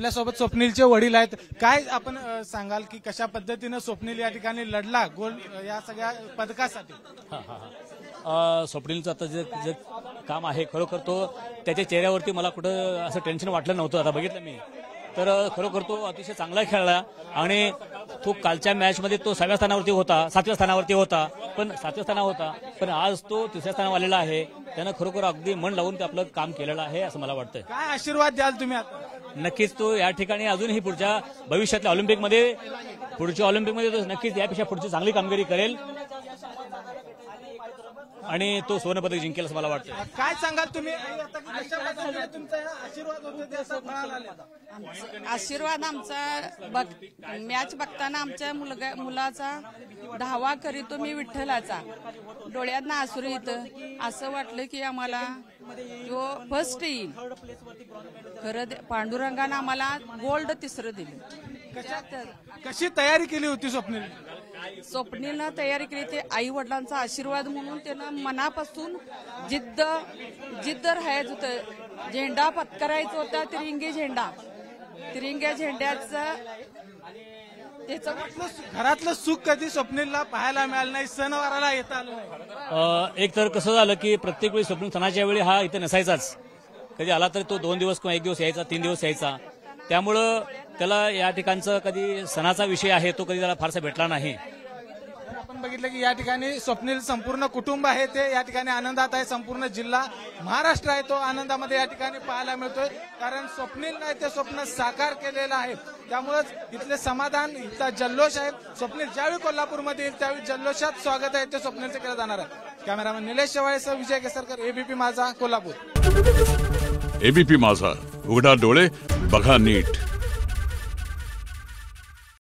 आपल्यासोबत स्वप्नीलचे वडील आहेत. काय आपण सांगाल की कशा पद्धतीने स्वप्नील या ठिकाणी लढला गोल या सगळ्या पदकासाठी? स्वप्नीलचं आता जे काम आहे खरोखर तो त्याच्या चेहऱ्यावरती मला कुठं असं टेन्शन वाटलं नव्हतं. आता बघितलं मी तर खरोखर तो अतिशय चांगला खेळला आणि तो कालच्या मॅचमध्ये तो 7व्या स्थानावरती होता, 7व्या स्थानावरती होता, पण 7व्या स्थानावर होता, पण आज तो 3ऱ्या स्थानावर आलेला आहे. त्यानं खरोखर अगदी मन लावून ते आपलं काम केलेलं आहे असं मला वाटतं. काय आशीर्वाद द्याल तुम्ही आता? नक्कीच तो या ठिकाणी अजूनही पुढच्या भविष्यातल्या ऑलिम्पिकमध्ये तो नक्कीच यापेक्षा पुढची चांगली कामगिरी करेल आणि तो सुवर्णपदक जिंकेल असं मला वाटतं. काय सांगाल तुम्ही आता कशा पद्धतीने तुमचा आशीर्वाद होते ते असं फळाला आलं? आशीर्वाद आमचा मॅच बघताना आमच्या मुलाचा धावा करीतो मी विठ्ठलाचा, डोळ्यात आसरू येतं. असं वाटलं की आम्हाला जो फर्स्ट येईल. खरं पांडुरंगानं आम्हाला गोल्ड 3रं दिलं. कशी तयारी केली होती स्वप्नील? स्वप्नीलनं तयारी केली ते आई वडिलांचा आशीर्वाद म्हणून त्यानं मनापासून जिद्द राहायचं होतं. झेंडा पत्करायचा होता, तिरंग्या झेंड्याचं त्याचं घरातलं सुख कधी स्वप्नीलला पाहायला मिळालं नाही, सणवाराला येता आलं नाही. एक तर कसं झालं की प्रत्येक वेळी स्वप्नील सणाच्या वेळी हा इथे नसायचाच. कधी आला तर तो 2 दिवस किंवा 1 दिवस यायचा, 3 दिवस यायचा. त्यामुळं त्याला या ठिकाणचं कधी सणाचा विषय आहे तो कधी त्याला फारसा भेटला नाही. आपण बघितलं की या ठिकाणी स्वप्नील संपूर्ण कुटुंब आहे ते या ठिकाणी आनंदात आहे. संपूर्ण जिल्हा महाराष्ट्र आहे तो आनंदामध्ये या ठिकाणी पाहायला मिळतोय. कारण स्वप्नील नाही ते स्वप्न साकार केलेलं आहे. त्यामुळेच इथले समाधान, इथला जल्लोष आहे. स्वप्नील ज्यावेळी कोल्हापूरमध्ये येईल त्यावेळी जल्लोषात स्वागत आहे ते स्वप्नीलचं केलं जाणार आहे. कॅमेरामॅन निलेश शेवाळेसह विजय केसरकर, एबीपी माझा, कोल्हापूर. एबीपी माझा, उघडा डोळे बघा नीट.